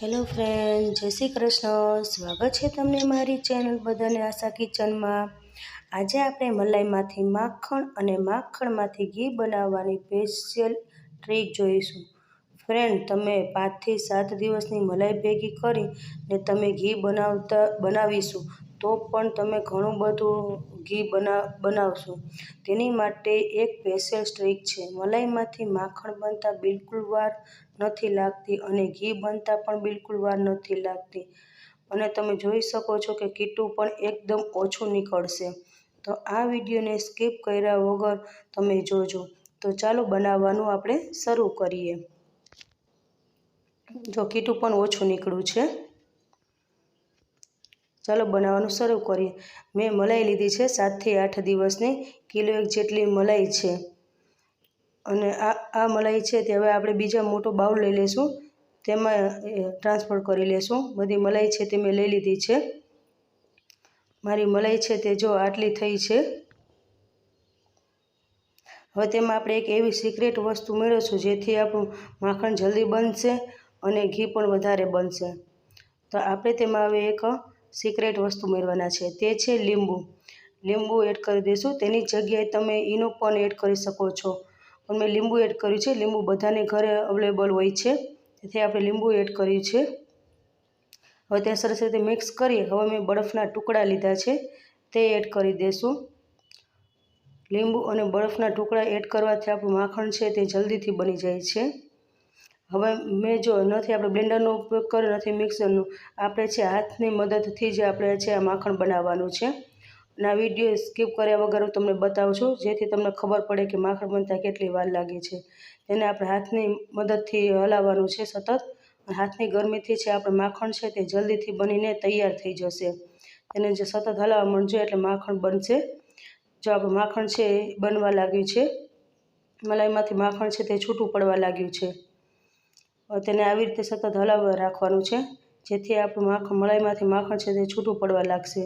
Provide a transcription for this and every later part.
Hello friend, જય શ્રી કૃષ્ણ. સ્વાગત છે તમને મારી ચેનલ બધાને આશા કિચનમાં. આજે આપણે મલાઈમાંથી માખણ અને માખણમાંથી ઘી બનાવવાની સ્પેશિયલ ટ્રીક જોઈશું. ફ્રેન્ડ, તમે 5 થી 7 દિવસની મલાઈ ભેગી કરીને તમે ઘી બનાવીશું તો પણ તમે ઘણું બધું ઘી બનાવશો. તેની માટે એક સ્પેશિયલ ટ્રીક છે. મલાઈમાંથી માખણ બનતા બિલકુલ વાર નથી લાગતી અને ઘી બનતા પણ બિલકુલ વાર નથી લાગતી અને તમે જોઈ શકો છો કે કીટું પણ એકદમ ઓછું નીકળશે. તો આ વિડીયોને સ્કીપ કર્યા વગર તમે જોજો. તો ચાલો બનાવવાનું આપણે શરૂ કરીએ. જો કીટું પણ ઓછું નીકળ્યું છે. ચાલો બનાવવાનું શરૂ કરીએ. મેં મલાઈ લીધી છે 7 થી 8 દિવસની, કિલો 1 જેટલી મલાઈ છે. અને આ મલાઈ છે તે હવે આપણે બીજા મોટો બાઉલ લઈ લઈશું, તેમાં ટ્રાન્સફર કરી લેશું. બધી મલાઈ છે તે મેં લઈ લીધી છે. મારી મલાઈ છે તે જો આટલી થઈ છે. હવે તેમાં આપણે એક એવી સિક્રેટ વસ્તુ મેળવીશું જેથી આપણું માખણ જલ્દી બનશે અને ઘી પણ વધારે બનશે. તો આપણે તેમાં હવે એક સિક્રેટ વસ્તુ મેળવવાના છે, તે છે લીંબુ. લીંબુ એડ કરી દઈશું. તેની જગ્યાએ તમે ઈનો પણ એડ કરી શકો છો, પણ મેં લીંબુ એડ કર્યું છે. લીંબુ બધાને ઘરે અવેલેબલ હોય છે, તેથી આપણે લીંબુ એડ કર્યું છે. હવે તે સરસ રીતે મિક્સ કરી હવે મેં બરફના ટુકડા લીધા છે તે એડ કરી દઈશું. લીંબુ અને બરફના ટુકડા એડ કરવાથી આપણું માખણ છે તે જલ્દીથી બની જાય છે. હવે મેં જો નથી આપણે બ્લેન્ડરનો ઉપયોગ કર્યો, નથી મિક્સરનો, આપણે છે હાથની મદદથી જ આપણે છે આ માખણ બનાવવાનું છે. અને આ વિડીયો સ્કીપ કર્યા વગર હું તમને બતાવું છું જેથી તમને ખબર પડે કે માખણ બનતા કેટલી વાર લાગે છે. તેને આપણે હાથની મદદથી હલાવવાનું છે સતત. હાથની ગરમીથી છે આપણે માખણ છે તે જલ્દીથી બનીને તૈયાર થઈ જશે. તેને જે સતત હલાવવા માંડજો એટલે માખણ બનશે. જો આપણું માખણ છે એ બનવા લાગ્યું છે, મલાઈમાંથી માખણ છે તે છૂટું પડવા લાગ્યું છે. તેને આવી રીતે સતત હલાવવા રાખવાનું છે જેથી આપણું મલાઈમાંથી માખણ છે તે છૂટું પડવા લાગશે.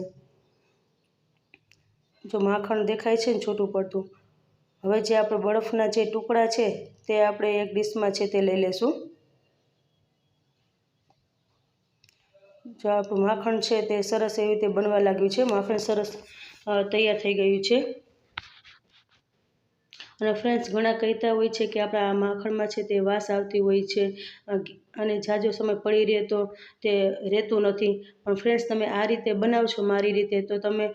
જો માખણ દેખાય છે ને છૂટું પડતું. હવે જે આપણે બરફના જે ટુકડા છે તે આપણે એક ડીશમાં છે તે લઈ લેશું. જો આપણું માખણ છે તે સરસ એવી રીતે બનવા લાગ્યું છે. માખણ સરસ તૈયાર થઈ ગયું છે. અને ફ્રેન્ડ્સ, ઘણા કહેતા હોય છે કે આપણા આ માખણમાં છે તે વાસ આવતી હોય છે અને ઝાઝો સમય પડી રહે તો તે રહેતું નથી. પણ ફ્રેન્ડ્સ, તમે આ રીતે બનાવશો મારી રીતે તો તમે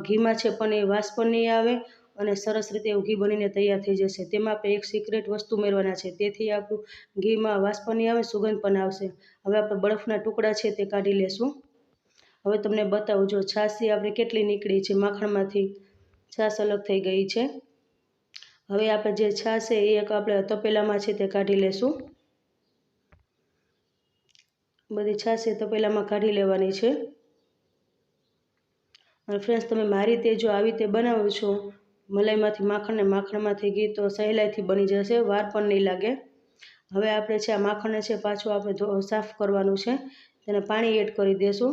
ઘીમાં છે પણ એ વાસ પણ નહીં આવે અને સરસ રીતે એવું ઘી બનીને તૈયાર થઈ જશે. તેમાં આપણે એક સિક્રેટ વસ્તુ મેળવવાના છે, તેથી આપણું ઘીમાં વાસ પણ નહીં આવે, સુગંધ પણ આવશે. હવે આપણે બરફના ટુકડા છે તે કાઢી લેશું. હવે તમને બતાવું, જો છાશ આપણે કેટલી નીકળી છે માખણમાંથી, છાશ અલગ થઈ ગઈ છે. હવે આપણે જે છાશ છે એ એક આપણે તપેલામાં છે તે કાઢી લેશું. બધી છાશ એ તપેલામાં કાઢી લેવાની છે. અને ફ્રેન્ડ્સ, તમે મારી રીતે જો આવી રીતે બનાવો છો મલાઈમાંથી માખણ ને માખણમાંથી ઘી તો સહેલાઈથી બની જશે, વાર પણ નહીં લાગે. હવે આપણે છે આ માખણને છે પાછું આપણે સાફ કરવાનું છે. તેને પાણી એડ કરી દઈશું.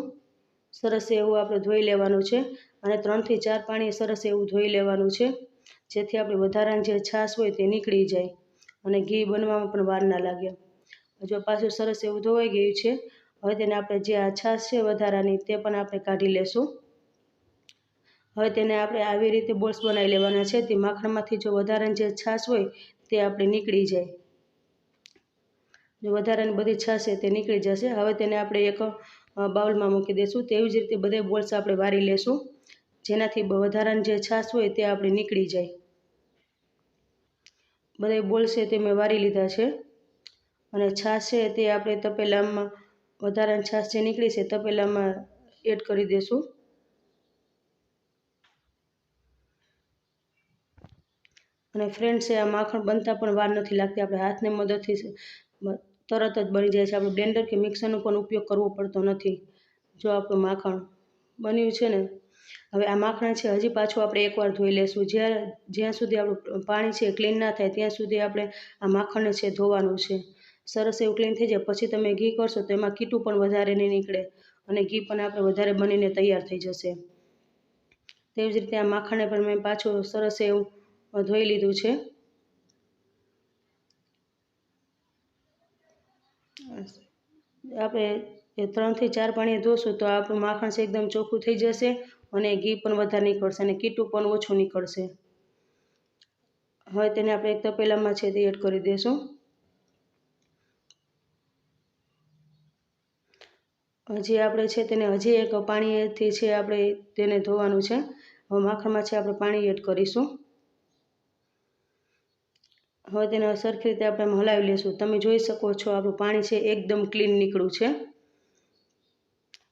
સરસ એવું આપણે ધોઈ લેવાનું છે અને 3 થી 4 પાણી સરસ એવું ધોઈ લેવાનું છે જેથી આપણે વધારાની જે છાશ હોય તે નીકળી જાય અને ઘી બનવામાં પણ વાર ના લાગે. જો પાછું સરસ એવું ધોવાઈ ગયું છે. હવે તેને આપણે જે આ છાશ છે વધારાની તે પણ આપણે કાઢી લેશું. હવે તેને આપણે આવી રીતે બોલ્સ બનાવી લેવાના છે. તે માખણમાંથી જો વધારાની જે છાશ હોય તે આપણે નીકળી જાય. જો વધારાની બધી છાશ છે તે નીકળી જશે. હવે તેને આપણે એક બાઉલમાં મૂકી દઈશું. તેવી જ રીતે બધા બોલ્સ આપણે વારી લેશું જેનાથી વધારાની જે છાશ હોય તે આપણે નીકળી જાય. બધા બોલ્સ છે તે મેં વારી લીધા છે અને છાશ છે તે આપણે તપેલામાં વધારાની છાશ જે નીકળી છે તપેલામાં એડ કરી દઈશું. અને ફ્રેન્ડ્સ, આ માખણ બનતા પણ વાર નથી લાગતી. આપણે હાથની મદદથી તરત જ બની જાય છે. આપણે બ્લેન્ડર કે મિક્સરનો પણ ઉપયોગ કરવો પડતો નથી. જો આપણું માખણ બન્યું છે ને. હવે આ માખણ છે હજી પાછું આપણે એકવાર ધોઈ લેશું. જ્યાં સુધી આપણું પાણી છે ક્લીન ના થાય ત્યાં સુધી આપણે આ માખણને છે ધોવાનું છે. સરસ એવું ક્લીન થઈ જાય પછી તમે ઘી કરશો તો એમાં કીટું પણ વધારે નહીં નીકળે અને ઘી પણ આપણે વધારે બનીને તૈયાર થઈ જશે. તેવી જ રીતે આ માખણને પણ મેં પાછું સરસ એવું ધોઈ લીધું છે. આપણે 3 થી 4 પાણીએ ધોશું તો આપણું માખણ છે એકદમ ચોખ્ખું થઈ જશે અને ઘી પણ વધારે નીકળશે અને કીટું પણ ઓછું નીકળશે. હવે તેને આપણે એક તપેલામાં છે તે એડ કરી દઈશું. હજી આપણે છે તેને હજી એક પાણીથી છે આપણે તેને ધોવાનું છે. હવે માખણમાં છે આપણે પાણી એડ કરીશું. હવે તેને સરખી રીતે આપણે હલાવી લઈશું. તમે જોઈ શકો છો આપણું પાણી છે એકદમ ક્લીન નીકળ્યું છે.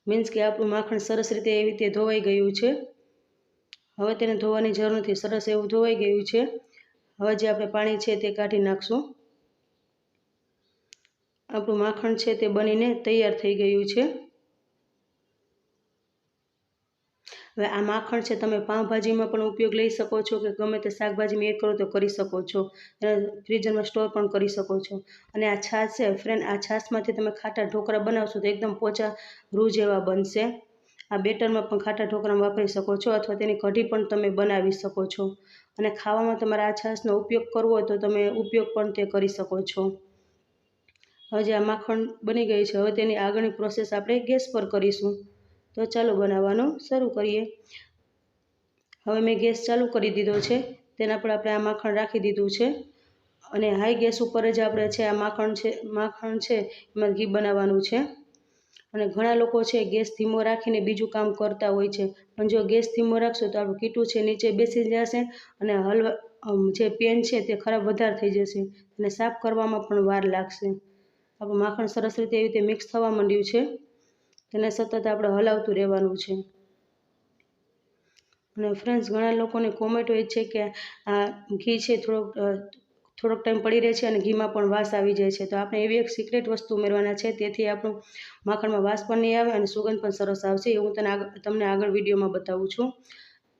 મીન્સ કે આપણું માખણ સરસ રીતે એવી રીતે ધોવાઈ ગયું છે. હવે તેને ધોવાની જરૂર નથી, સરસ એવું ધોવાઈ ગયું છે. હવે જે આપણે પાણી છે તે કાઢી નાખશું. આપણું માખણ છે તે બનીને તૈયાર થઈ ગયું છે. હવે આ માખણ છે તમે પાઉંભાજીમાં પણ ઉપયોગ લઈ શકો છો કે ગમે તે શાકભાજીમાં એડ કરો તો કરી શકો છો. ફ્રીઝરમાં સ્ટોર પણ કરી શકો છો. અને આ છાશ છે ફ્રેન્ડ, આ છાશમાંથી તમે ખાટા ઢોકળા બનાવશો તો એકદમ પોચા રૂ જેવા બનશે. આ બેટરમાં પણ ખાટા ઢોકળામાં વાપરી શકો છો અથવા તેની કઢી પણ તમે બનાવી શકો છો. અને ખાવામાં તમારે આ છાશનો ઉપયોગ કરવો હોય તો તમે ઉપયોગ પણ તે કરી શકો છો. હવે જે આ માખણ બની ગઈ છે, હવે તેની આગળની પ્રોસેસ આપણે ગેસ પર કરીશું. તો ચાલો બનાવવાનું શરૂ કરીએ. હવે મેં ગેસ ચાલુ કરી દીધો છે. તેના પર આપણે આ માખણ રાખી દીધું છે અને હાઈ ગેસ ઉપર જ આપણે છે આ માખણ છે એમાં ઘી બનાવવાનું છે. અને ઘણા લોકો છે ગેસ ધીમો રાખીને બીજું કામ કરતા હોય છે, પણ જો ગેસ ધીમો રાખશો તો આપણું કીટું છે નીચે બેસી જશે અને જે પેન છે તે ખરાબ વધારે થઈ જશે અને સાફ કરવામાં પણ વાર લાગશે. આપણું માખણ સરસ રીતે એવી રીતે મિક્સ થવા માંડ્યું છે. તેને સતત આપણે હલાવતું રહેવાનું છે. અને ફ્રેન્ડ્સ, ઘણા લોકોને કોમેન્ટ હોય છે કે આ ઘી છે થોડોક ટાઈમ પડી રહે છે અને ઘીમાં પણ વાસ આવી જાય છે. તો આપણે એવી એક સિક્રેટ વસ્તુ ઉમેરવાના છે, તેથી આપણું માખણમાં વાસ પણ નહીં આવે અને સુગંધ પણ સરસ આવશે. એ હું તમને આગળ વિડીયોમાં બતાવું છું.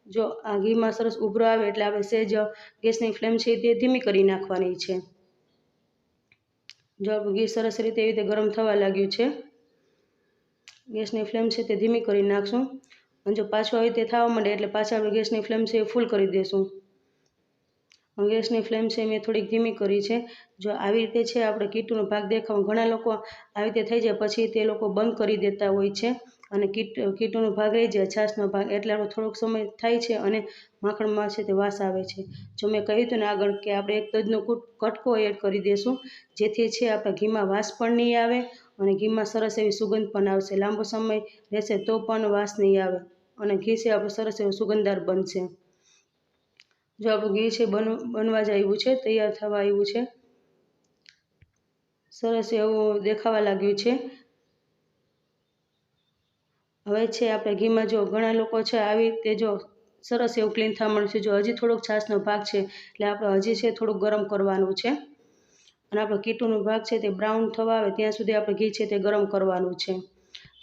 જો આ ઘીમાં સરસ ઉભરો આવે એટલે આપણે સહેજ ગેસની ફ્લેમ છે તે ધીમી કરી નાખવાની છે. જો આપણું ઘી સરસ રીતે એવી રીતે ગરમ થવા લાગ્યું છે, ગેસની ફ્લેમ છે તે ધીમી કરી નાખશું. અને જો પાછું આવી રીતે થવા માંડે એટલે પાછા આપણે ગેસની ફ્લેમ છે એ ફૂલ કરી દઈશું. ગેસની ફ્લેમ છે મેં થોડીક ધીમી કરી છે. જો આવી રીતે છે આપણે કીટુનો ભાગ દેખાવ, ઘણા લોકો આવી રીતે થઈ જાય પછી તે લોકો બંધ કરી દેતા હોય છે અને કીટુનો ભાગ રહી જાય, છાશનો ભાગ, એટલે આપણો થોડોક સમય થાય છે અને માખણમાં છે તે વાસ આવે છે. જો મેં કહ્યું હતું ને આગળ કે આપણે એક તજનો કટકો એડ કરી દઈશું, જેથી છે આપણા ઘીમાં વાસ પણ નહીં આવે અને ઘીમાં સરસ એવી સુગંધ પણ આવશે. લાંબો સમય રહેશે તો પણ વાસ નહીં આવે અને ઘી છે આપણું સરસ એવું સુગંધદાર બનશે. જો આપણું ઘી છે બનવા જ આવ્યું છે, તૈયાર થવા આવ્યું છે, સરસ એવું દેખાવા લાગ્યું છે. હવે છે આપણે ઘીમાં જો ઘણા લોકો છે આવી રીતે જો સરસ એવું ક્લીન થવા મળશે. જો હજી થોડોક છાશનો ભાગ છે એટલે આપણે હજી છે થોડુંક ગરમ કરવાનું છે અને આપણો કીટુનો ભાગ છે તે બ્રાઉન થવા આવે ત્યાં સુધી આપણે ઘી છે તે ગરમ કરવાનું છે.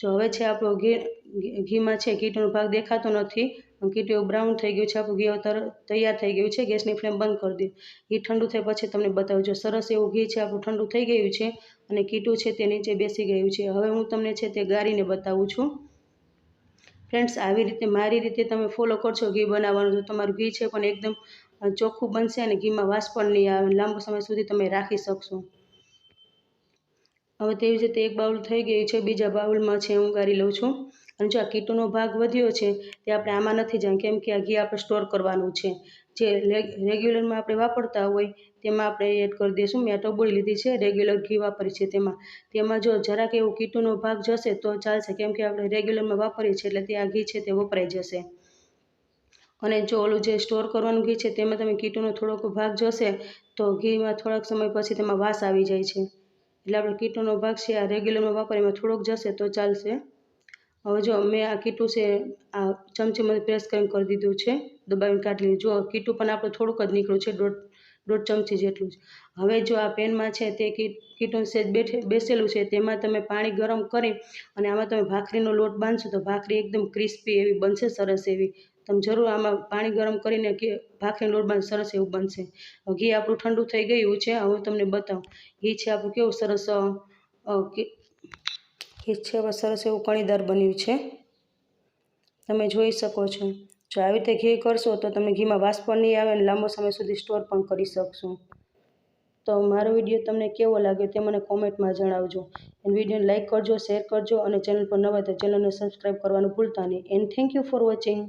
જો હવે છે આપણો ઘીમાં છે કીટુનો ભાગ દેખાતો નથી, કીટું એવું બ્રાઉન થઈ ગયું છે. આપણું ઘી તૈયાર થઈ ગયું છે. ગેસની ફ્લેમ બંધ કરી દો. ઘી ઠંડુ થાય પછી તમને બતાવું. જો સરસ એવું ઘી છે આપણું ઠંડુ થઈ ગયું છે અને કીટું છે તે નીચે બેસી ગયું છે. હવે હું તમને છે તે ગાળીને બતાવું છું. ફ્રેન્ડ્સ, આવી રીતે મારી રીતે તમે ફોલો કરશો ઘી બનાવવાનું તો તમારું ઘી છે પણ એકદમ ચોખ્ખું બનશે અને ઘીમાં વાસ પણ નહીં આવે, લાંબો સમય સુધી તમે રાખી શકશો. હવે તેવી જ રીતે એક બાઉલ થઈ ગયું છે, બીજા બાઉલમાં છે હું ગાળી લઉં છું. અને જો આ કીટુનો ભાગ વધ્યો છે તે આપણે આમાં નથી જાય, કેમ કે આ ઘી આપણે સ્ટોર કરવાનું છે. જે રેગ્યુલરમાં આપણે વાપરતા હોય તેમાં આપણે એડ કરી દઈશું. મેં આ ટબોળી લીધી છે, રેગ્યુલર ઘી વાપરી છે તેમાં જો જરાક એવું કીટુનો ભાગ જશે તો ચાલશે, કેમ કે આપણે રેગ્યુલરમાં વાપરીએ છીએ એટલે તે આ ઘી છે તે વપરાઈ જશે. અને જો ઓલું જે સ્ટોર કરવાનું ઘી છે તેમાં તમે કીટુનો થોડોક ભાગ જશે તો ઘીમાં થોડાક સમય પછી તેમાં વાસ આવી જાય છે. એટલે આપણે કીટુનો ભાગ છે આ રેગ્યુલરમાં વાપરીમાં થોડોક જશે તો ચાલશે. હવે જો મેં આ કીટું છે આ ચમચીમાંથી પ્રેસ કરી દીધું છે, દબાવીને કાઢી લીધું. જો કીટું પણ આપણે થોડુંક જ નીકળ્યું છે, દોઢ ચમચી જેટલું જ. હવે જો આ પેનમાં છે તે કીટું સેજ બેસેલું છે તેમાં તમે પાણી ગરમ કરી અને આમાં તમે ભાખરીનો લોટ બાંધશો તો ભાખરી એકદમ ક્રિસ્પી એવી બનશે, સરસ એવી. તમે જરૂર આમાં પાણી ગરમ કરીને ભાખરીનો લોટ બાંધ, સરસ એવું બનશે. ઘી આપણું ઠંડુ થઈ ગયું છે. હવે હું તમને બતાવું ઘી છે આપણું કેવું સરસ ઘી છે સરસ એવું કણીદાર બન્યું છે, તમે જોઈ શકો છો. જો આવી રીતે ઘી કરશો તો તમે ઘીમાં વાસ પણ નહીં આવે અને લાંબો સમય સુધી સ્ટોર પણ કરી શકશો. તો મારો વિડીયો તમને કેવો લાગ્યો તે મને કોમેન્ટમાં જણાવજો. અને વિડીયોને લાઇક કરજો, શેર કરજો અને ચેનલ પર નવા તો ચેનલને સબસ્ક્રાઈબ કરવાનું ભૂલતા નહીં. And thank you for watching.